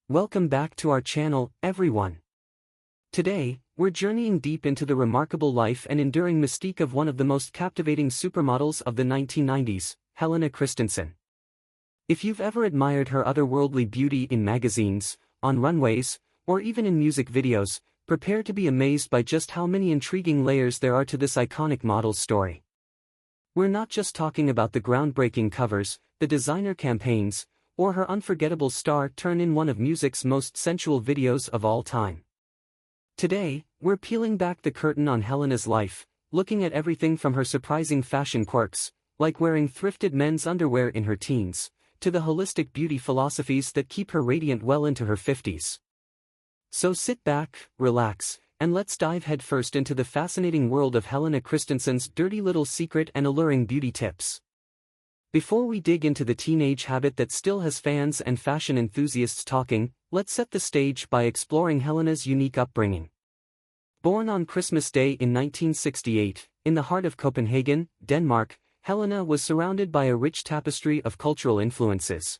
Welcome back to our channel, everyone. Today, we're journeying deep into the remarkable life and enduring mystique of one of the most captivating supermodels of the 1990s, Helena Christensen. If you've ever admired her otherworldly beauty in magazines, on runways, or even in music videos, prepare to be amazed by just how many intriguing layers there are to this iconic model's story. We're not just talking about the groundbreaking covers, the designer campaigns, or her unforgettable star turn in one of music's most sensual videos of all time. Today, we're peeling back the curtain on Helena's life, looking at everything from her surprising fashion quirks, like wearing thrifted men's underwear in her teens, to the holistic beauty philosophies that keep her radiant well into her 50s. So sit back, relax, and let's dive headfirst into the fascinating world of Helena Christensen's dirty little secret and alluring beauty tips. Before we dig into the teenage habit that still has fans and fashion enthusiasts talking, let's set the stage by exploring Helena's unique upbringing. Born on Christmas Day in 1968, in the heart of Copenhagen, Denmark, Helena was surrounded by a rich tapestry of cultural influences.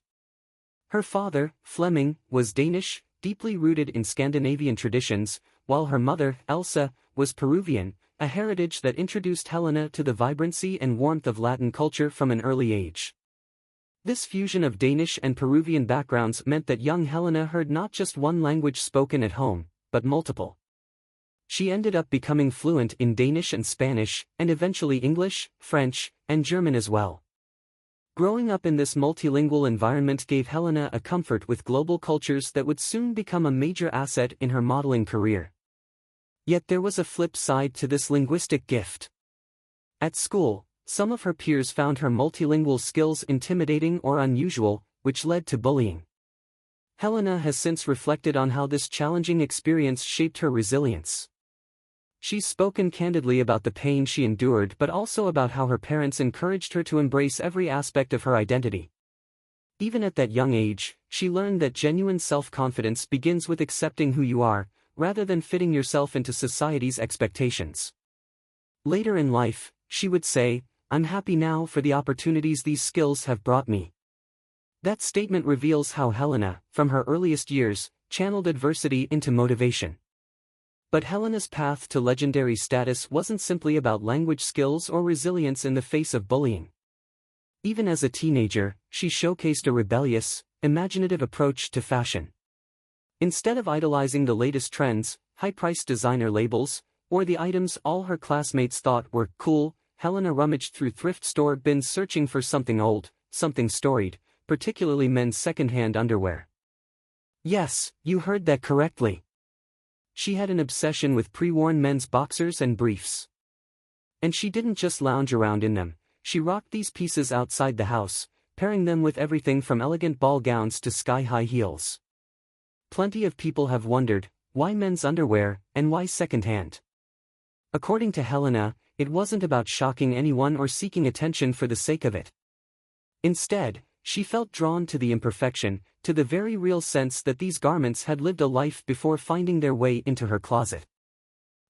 Her father, Flemming, was Danish, deeply rooted in Scandinavian traditions, while her mother, Elsa, was Peruvian, a heritage that introduced Helena to the vibrancy and warmth of Latin culture from an early age. This fusion of Danish and Peruvian backgrounds meant that young Helena heard not just one language spoken at home, but multiple. She ended up becoming fluent in Danish and Spanish, and eventually English, French, and German as well. Growing up in this multilingual environment gave Helena a comfort with global cultures that would soon become a major asset in her modeling career. Yet there was a flip side to this linguistic gift. At school, some of her peers found her multilingual skills intimidating or unusual, which led to bullying. Helena has since reflected on how this challenging experience shaped her resilience. She's spoken candidly about the pain she endured but also about how her parents encouraged her to embrace every aspect of her identity. Even at that young age, she learned that genuine self-confidence begins with accepting who you are, rather than fitting yourself into society's expectations. Later in life, she would say, "I'm happy now for the opportunities these skills have brought me." That statement reveals how Helena, from her earliest years, channeled adversity into motivation. But Helena's path to legendary status wasn't simply about language skills or resilience in the face of bullying. Even as a teenager, she showcased a rebellious, imaginative approach to fashion. Instead of idolizing the latest trends, high-priced designer labels, or the items all her classmates thought were cool, Helena rummaged through thrift store bins searching for something old, something storied, particularly men's second-hand underwear. Yes, you heard that correctly. She had an obsession with pre-worn men's boxers and briefs. And she didn't just lounge around in them, she rocked these pieces outside the house, pairing them with everything from elegant ball gowns to sky-high heels. Plenty of people have wondered, why men's underwear, and why second-hand? According to Helena, it wasn't about shocking anyone or seeking attention for the sake of it. Instead, she felt drawn to the imperfection, to the very real sense that these garments had lived a life before finding their way into her closet.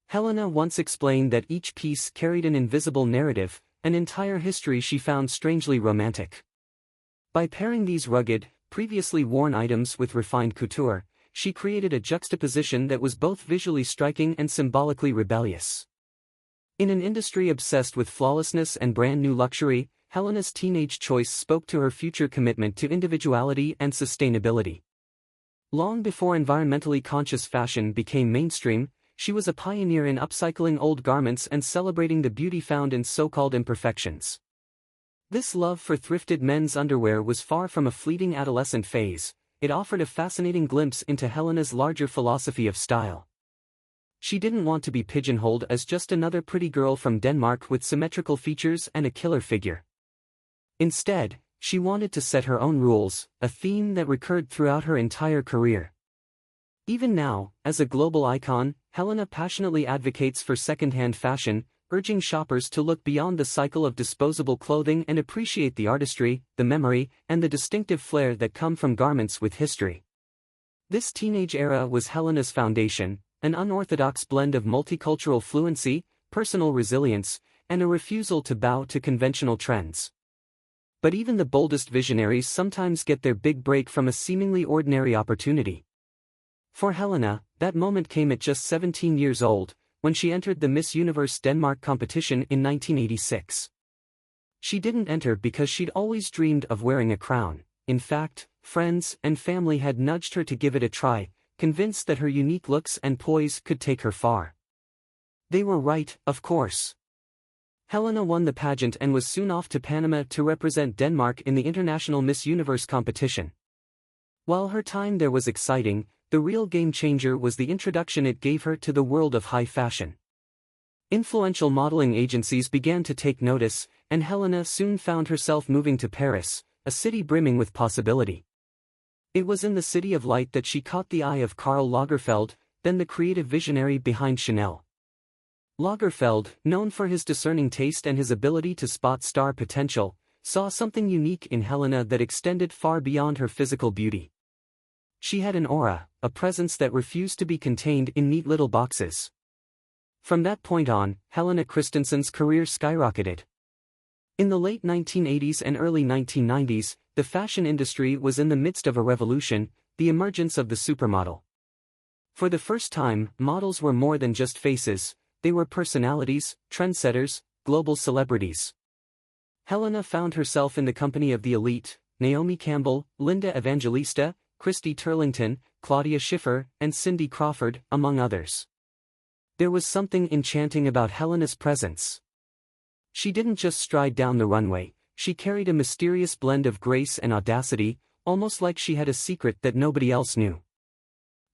Helena once explained that each piece carried an invisible narrative, an entire history she found strangely romantic. By pairing these rugged, previously worn items with refined couture, she created a juxtaposition that was both visually striking and symbolically rebellious. In an industry obsessed with flawlessness and brand-new luxury, Helena's teenage choice spoke to her future commitment to individuality and sustainability. Long before environmentally conscious fashion became mainstream, she was a pioneer in upcycling old garments and celebrating the beauty found in so-called imperfections. This love for thrifted men's underwear was far from a fleeting adolescent phase, it offered a fascinating glimpse into Helena's larger philosophy of style. She didn't want to be pigeonholed as just another pretty girl from Denmark with symmetrical features and a killer figure. Instead, she wanted to set her own rules, a theme that recurred throughout her entire career. Even now, as a global icon, Helena passionately advocates for second-hand fashion, urging shoppers to look beyond the cycle of disposable clothing and appreciate the artistry, the memory, and the distinctive flair that come from garments with history. This teenage era was Helena's foundation, an unorthodox blend of multicultural fluency, personal resilience, and a refusal to bow to conventional trends. But even the boldest visionaries sometimes get their big break from a seemingly ordinary opportunity. For Helena, that moment came at just 17 years old, when she entered the Miss Universe Denmark competition in 1986. She didn't enter because she'd always dreamed of wearing a crown. In fact, friends and family had nudged her to give it a try, convinced that her unique looks and poise could take her far. They were right, of course. Helena won the pageant and was soon off to Panama to represent Denmark in the International Miss Universe competition. While her time there was exciting, the real game-changer was the introduction it gave her to the world of high fashion. Influential modeling agencies began to take notice, and Helena soon found herself moving to Paris, a city brimming with possibility. It was in the City of Light that she caught the eye of Karl Lagerfeld, then the creative visionary behind Chanel. Lagerfeld, known for his discerning taste and his ability to spot star potential, saw something unique in Helena that extended far beyond her physical beauty. She had an aura, a presence that refused to be contained in neat little boxes. From that point on, Helena Christensen's career skyrocketed. In the late 1980s and early 1990s, the fashion industry was in the midst of a revolution, the emergence of the supermodel. For the first time, models were more than just faces, they were personalities, trendsetters, global celebrities. Helena found herself in the company of the elite: Naomi Campbell, Linda Evangelista, Christy Turlington, Claudia Schiffer, and Cindy Crawford, among others. There was something enchanting about Helena's presence. She didn't just stride down the runway, she carried a mysterious blend of grace and audacity, almost like she had a secret that nobody else knew.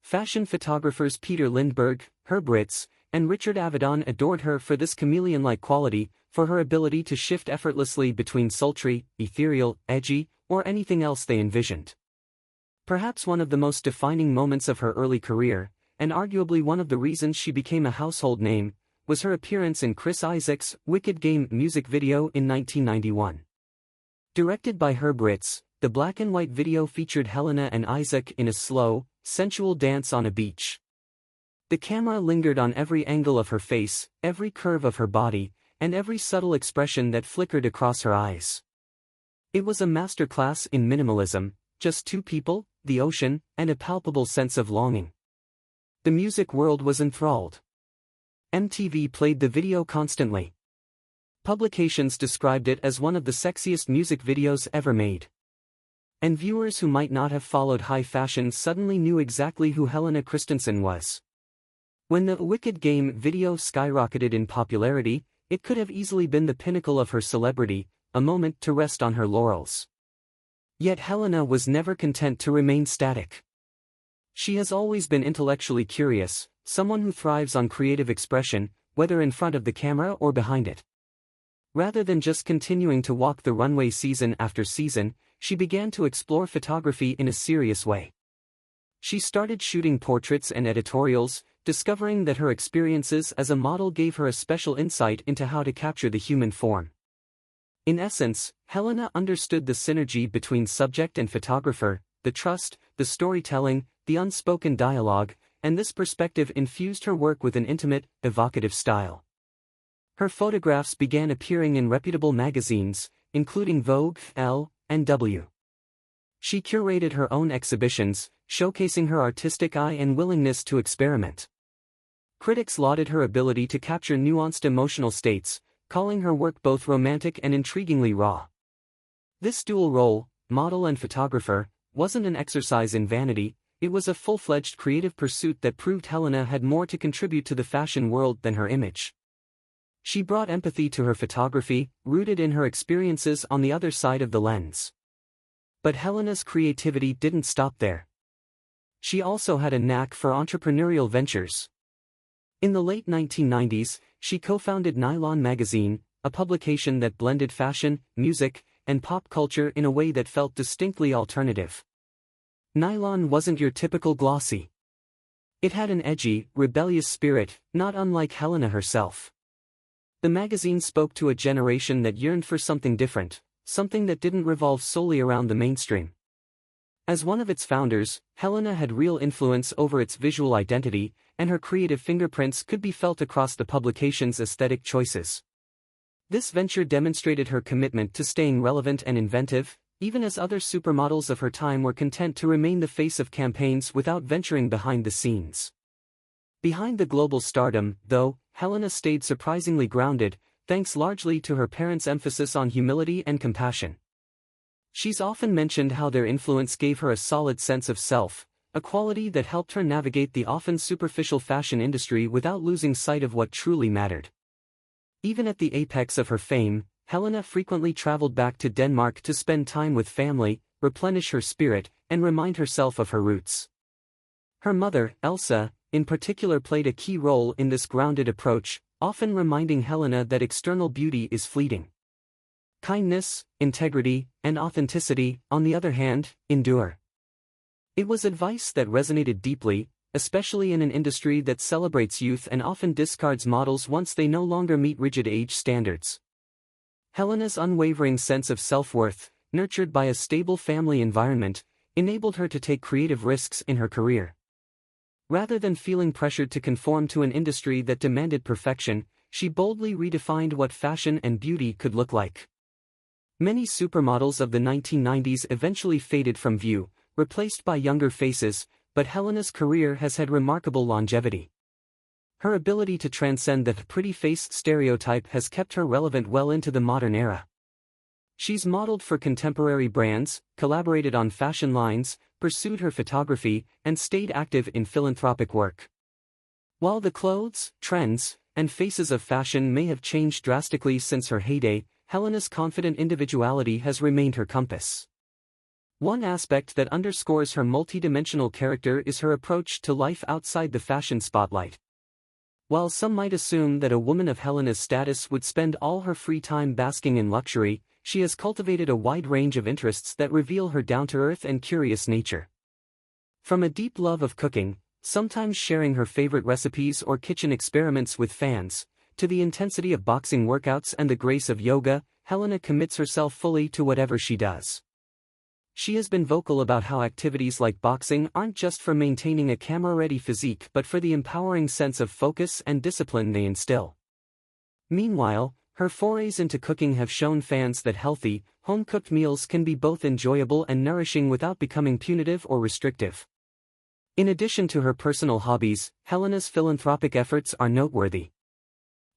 Fashion photographers Peter Lindbergh, Herb Ritts, and Richard Avedon adored her for this chameleon-like quality, for her ability to shift effortlessly between sultry, ethereal, edgy, or anything else they envisioned. Perhaps one of the most defining moments of her early career, and arguably one of the reasons she became a household name, was her appearance in Chris Isaak's Wicked Game music video in 1991. Directed by Herb Ritts, the black-and-white video featured Helena and Isaak in a slow, sensual dance on a beach. The camera lingered on every angle of her face, every curve of her body, and every subtle expression that flickered across her eyes. It was a masterclass in minimalism, just two people, the ocean, and a palpable sense of longing. The music world was enthralled. MTV played the video constantly. Publications described it as one of the sexiest music videos ever made. And viewers who might not have followed high fashion suddenly knew exactly who Helena Christensen was. When the Wicked Game video skyrocketed in popularity, it could have easily been the pinnacle of her celebrity, a moment to rest on her laurels. Yet Helena was never content to remain static. She has always been intellectually curious, someone who thrives on creative expression, whether in front of the camera or behind it. Rather than just continuing to walk the runway season after season, she began to explore photography in a serious way. She started shooting portraits and editorials, discovering that her experiences as a model gave her a special insight into how to capture the human form. In essence, Helena understood the synergy between subject and photographer, the trust, the storytelling, the unspoken dialogue, and this perspective infused her work with an intimate, evocative style. Her photographs began appearing in reputable magazines, including Vogue, Elle, and W. She curated her own exhibitions, showcasing her artistic eye and willingness to experiment. Critics lauded her ability to capture nuanced emotional states, calling her work both romantic and intriguingly raw. This dual role, model and photographer, wasn't an exercise in vanity, it was a full-fledged creative pursuit that proved Helena had more to contribute to the fashion world than her image. She brought empathy to her photography, rooted in her experiences on the other side of the lens. But Helena's creativity didn't stop there. She also had a knack for entrepreneurial ventures. In the late 1990s, she co-founded Nylon magazine, a publication that blended fashion, music, and pop culture in a way that felt distinctly alternative. Nylon wasn't your typical glossy. It had an edgy, rebellious spirit, not unlike Helena herself. The magazine spoke to a generation that yearned for something different, something that didn't revolve solely around the mainstream. As one of its founders, Helena had real influence over its visual identity, and her creative fingerprints could be felt across the publication's aesthetic choices. This venture demonstrated her commitment to staying relevant and inventive, even as other supermodels of her time were content to remain the face of campaigns without venturing behind the scenes. Behind the global stardom, though, Helena stayed surprisingly grounded, thanks largely to her parents' emphasis on humility and compassion. She's often mentioned how their influence gave her a solid sense of self, a quality that helped her navigate the often superficial fashion industry without losing sight of what truly mattered. Even at the apex of her fame, Helena frequently traveled back to Denmark to spend time with family, replenish her spirit, and remind herself of her roots. Her mother, Elsa, in particular played a key role in this grounded approach, often reminding Helena that external beauty is fleeting. Kindness, integrity, and authenticity, on the other hand, endure. It was advice that resonated deeply, especially in an industry that celebrates youth and often discards models once they no longer meet rigid age standards. Helena's unwavering sense of self-worth, nurtured by a stable family environment, enabled her to take creative risks in her career. Rather than feeling pressured to conform to an industry that demanded perfection, she boldly redefined what fashion and beauty could look like. Many supermodels of the 1990s eventually faded from view, replaced by younger faces, but Helena's career has had remarkable longevity. Her ability to transcend the pretty-faced stereotype has kept her relevant well into the modern era. She's modeled for contemporary brands, collaborated on fashion lines, pursued her photography, and stayed active in philanthropic work. While the clothes, trends, and faces of fashion may have changed drastically since her heyday, Helena's confident individuality has remained her compass. One aspect that underscores her multidimensional character is her approach to life outside the fashion spotlight. While some might assume that a woman of Helena's status would spend all her free time basking in luxury, she has cultivated a wide range of interests that reveal her down-to-earth and curious nature. From a deep love of cooking, sometimes sharing her favorite recipes or kitchen experiments with fans, to the intensity of boxing workouts and the grace of yoga, Helena commits herself fully to whatever she does. She has been vocal about how activities like boxing aren't just for maintaining a camera-ready physique but for the empowering sense of focus and discipline they instill. Meanwhile, her forays into cooking have shown fans that healthy, home-cooked meals can be both enjoyable and nourishing without becoming punitive or restrictive. In addition to her personal hobbies, Helena's philanthropic efforts are noteworthy.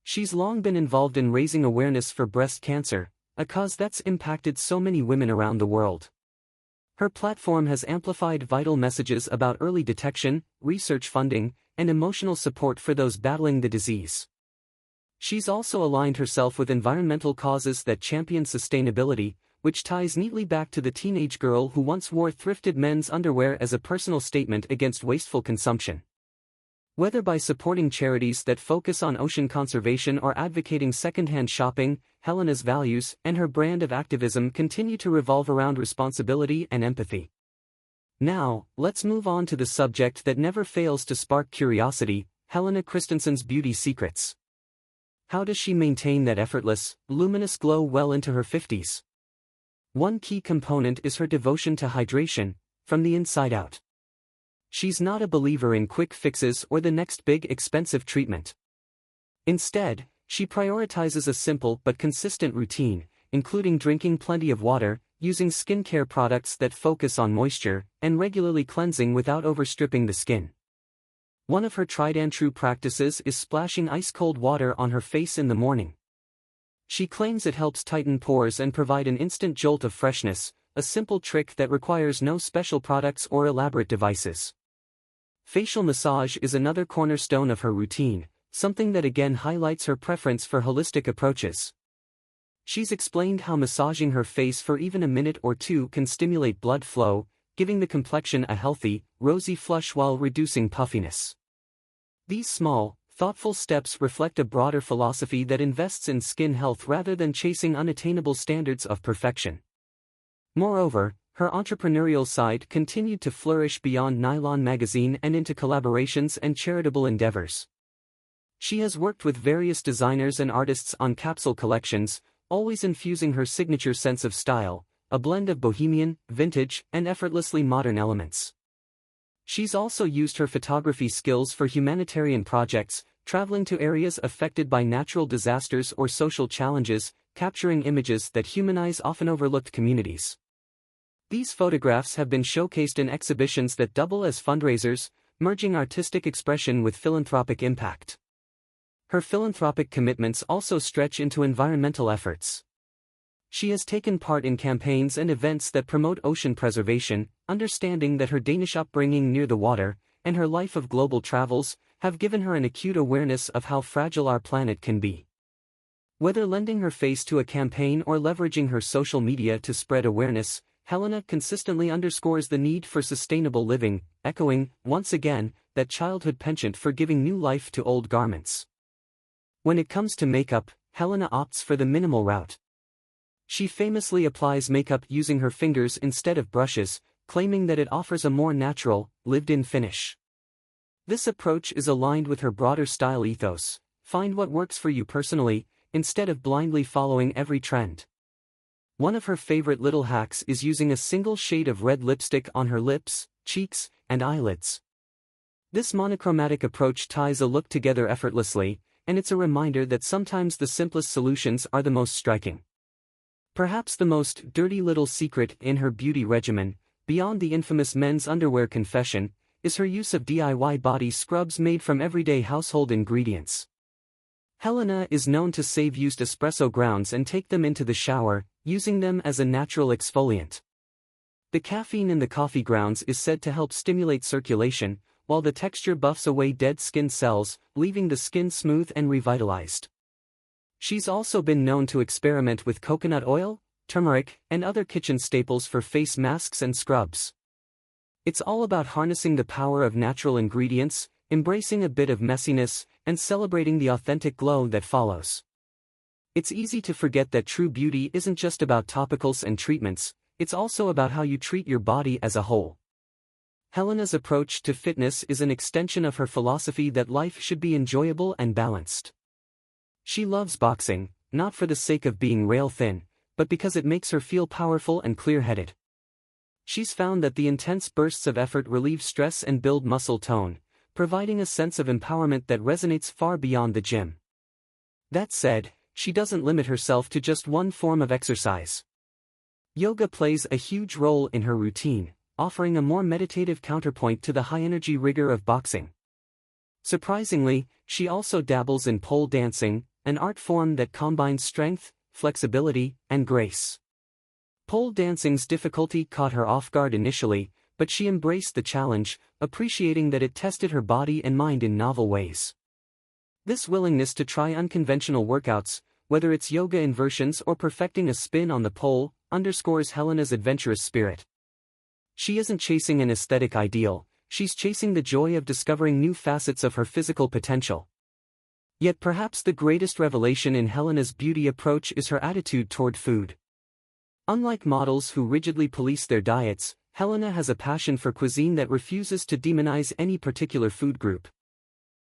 She's long been involved in raising awareness for breast cancer, a cause that's impacted so many women around the world. Her platform has amplified vital messages about early detection, research funding, and emotional support for those battling the disease. She's also aligned herself with environmental causes that champion sustainability, which ties neatly back to the teenage girl who once wore thrifted men's underwear as a personal statement against wasteful consumption. Whether by supporting charities that focus on ocean conservation or advocating secondhand shopping, Helena's values and her brand of activism continue to revolve around responsibility and empathy. Now, let's move on to the subject that never fails to spark curiosity, Helena Christensen's beauty secrets. How does she maintain that effortless, luminous glow well into her 50s? One key component is her devotion to hydration, from the inside out. She's not a believer in quick fixes or the next big expensive treatment. Instead, she prioritizes a simple but consistent routine, including drinking plenty of water, using skincare products that focus on moisture, and regularly cleansing without overstripping the skin. One of her tried-and-true practices is splashing ice-cold water on her face in the morning. She claims it helps tighten pores and provide an instant jolt of freshness, a simple trick that requires no special products or elaborate devices. Facial massage is another cornerstone of her routine, something that again highlights her preference for holistic approaches. She's explained how massaging her face for even a minute or two can stimulate blood flow, giving the complexion a healthy, rosy flush while reducing puffiness. These small, thoughtful steps reflect a broader philosophy that invests in skin health rather than chasing unattainable standards of perfection. Moreover, her entrepreneurial side continued to flourish beyond Nylon magazine and into collaborations and charitable endeavors. She has worked with various designers and artists on capsule collections, always infusing her signature sense of style, a blend of bohemian, vintage, and effortlessly modern elements. She's also used her photography skills for humanitarian projects, traveling to areas affected by natural disasters or social challenges, capturing images that humanize often overlooked communities. These photographs have been showcased in exhibitions that double as fundraisers, merging artistic expression with philanthropic impact. Her philanthropic commitments also stretch into environmental efforts. She has taken part in campaigns and events that promote ocean preservation, understanding that her Danish upbringing near the water, and her life of global travels, have given her an acute awareness of how fragile our planet can be. Whether lending her face to a campaign or leveraging her social media to spread awareness, Helena consistently underscores the need for sustainable living, echoing, once again, that childhood penchant for giving new life to old garments. When it comes to makeup, Helena opts for the minimal route. She famously applies makeup using her fingers instead of brushes, claiming that it offers a more natural, lived-in finish. This approach is aligned with her broader style ethos: find what works for you personally, instead of blindly following every trend. One of her favorite little hacks is using a single shade of red lipstick on her lips, cheeks, and eyelids. This monochromatic approach ties a look together effortlessly, and it's a reminder that sometimes the simplest solutions are the most striking. Perhaps the most dirty little secret in her beauty regimen, beyond the infamous men's underwear confession, is her use of DIY body scrubs made from everyday household ingredients. Helena is known to save used espresso grounds and take them into the shower, using them as a natural exfoliant. The caffeine in the coffee grounds is said to help stimulate circulation, while the texture buffs away dead skin cells, leaving the skin smooth and revitalized. She's also been known to experiment with coconut oil, turmeric, and other kitchen staples for face masks and scrubs. It's all about harnessing the power of natural ingredients, embracing a bit of messiness, and celebrating the authentic glow that follows. It's easy to forget that true beauty isn't just about topicals and treatments, it's also about how you treat your body as a whole. Helena's approach to fitness is an extension of her philosophy that life should be enjoyable and balanced. She loves boxing, not for the sake of being rail-thin, but because it makes her feel powerful and clear-headed. She's found that the intense bursts of effort relieve stress and build muscle tone, providing a sense of empowerment that resonates far beyond the gym. That said, she doesn't limit herself to just one form of exercise. Yoga plays a huge role in her routine, offering a more meditative counterpoint to the high-energy rigor of boxing. Surprisingly, she also dabbles in pole dancing, an art form that combines strength, flexibility, and grace. Pole dancing's difficulty caught her off guard initially, but she embraced the challenge, appreciating that it tested her body and mind in novel ways. This willingness to try unconventional workouts, whether it's yoga inversions or perfecting a spin on the pole, underscores Helena's adventurous spirit. She isn't chasing an aesthetic ideal, she's chasing the joy of discovering new facets of her physical potential. Yet perhaps the greatest revelation in Helena's beauty approach is her attitude toward food. Unlike models who rigidly police their diets, Helena has a passion for cuisine that refuses to demonize any particular food group.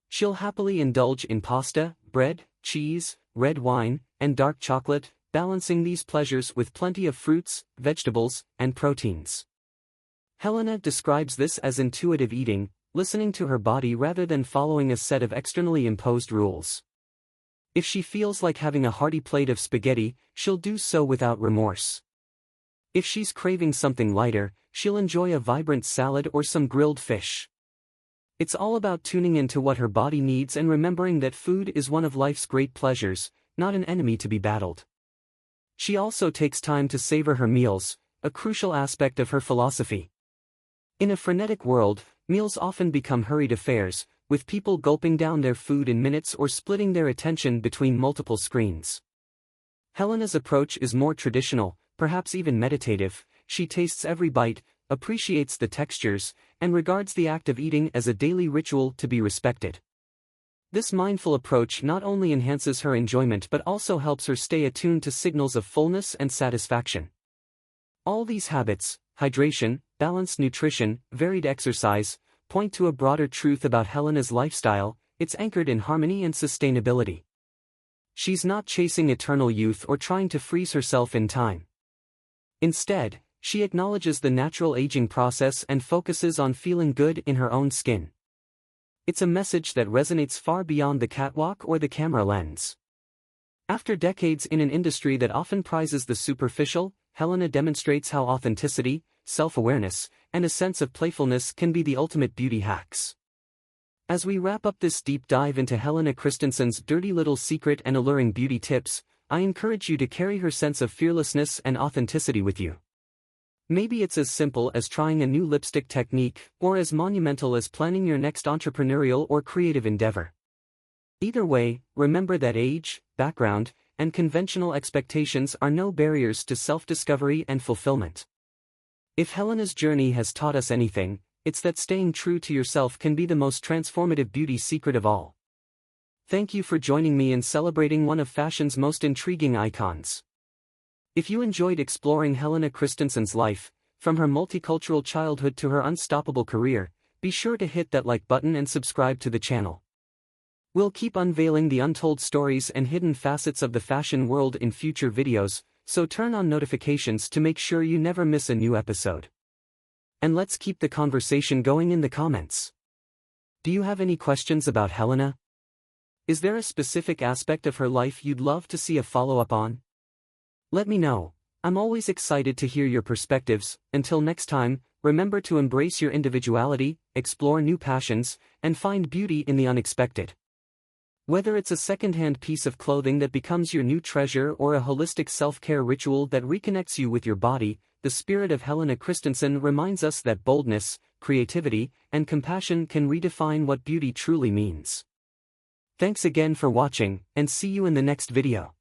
She'll happily indulge in pasta, bread, cheese, red wine, and dark chocolate, balancing these pleasures with plenty of fruits, vegetables, and proteins. Helena describes this as intuitive eating, listening to her body rather than following a set of externally imposed rules. If she feels like having a hearty plate of spaghetti, she'll do so without remorse. If she's craving something lighter, she'll enjoy a vibrant salad or some grilled fish. It's all about tuning into what her body needs and remembering that food is one of life's great pleasures, not an enemy to be battled. She also takes time to savor her meals, a crucial aspect of her philosophy. In a frenetic world, meals often become hurried affairs, with people gulping down their food in minutes or splitting their attention between multiple screens. Helena's approach is more traditional, perhaps even meditative. She tastes every bite, appreciates the textures, and regards the act of eating as a daily ritual to be respected. This mindful approach not only enhances her enjoyment but also helps her stay attuned to signals of fullness and satisfaction. All these habits, hydration, balanced nutrition, varied exercise, point to a broader truth about Helena's lifestyle: it's anchored in harmony and sustainability. She's not chasing eternal youth or trying to freeze herself in time. Instead, she acknowledges the natural aging process and focuses on feeling good in her own skin. It's a message that resonates far beyond the catwalk or the camera lens. After decades in an industry that often prizes the superficial, Helena demonstrates how authenticity, self-awareness, and a sense of playfulness can be the ultimate beauty hacks. As we wrap up this deep dive into Helena Christensen's dirty little secret and alluring beauty tips, I encourage you to carry her sense of fearlessness and authenticity with you. Maybe it's as simple as trying a new lipstick technique, or as monumental as planning your next entrepreneurial or creative endeavor. Either way, remember that age, background, and conventional expectations are no barriers to self-discovery and fulfillment. If Helena's journey has taught us anything, it's that staying true to yourself can be the most transformative beauty secret of all. Thank you for joining me in celebrating one of fashion's most intriguing icons. If you enjoyed exploring Helena Christensen's life, from her multicultural childhood to her unstoppable career, be sure to hit that like button and subscribe to the channel. We'll keep unveiling the untold stories and hidden facets of the fashion world in future videos, so turn on notifications to make sure you never miss a new episode. And let's keep the conversation going in the comments. Do you have any questions about Helena? Is there a specific aspect of her life you'd love to see a follow-up on? Let me know. I'm always excited to hear your perspectives. Until next time, remember to embrace your individuality, explore new passions, and find beauty in the unexpected. Whether it's a second-hand piece of clothing that becomes your new treasure or a holistic self-care ritual that reconnects you with your body, the spirit of Helena Christensen reminds us that boldness, creativity, and compassion can redefine what beauty truly means. Thanks again for watching, and see you in the next video.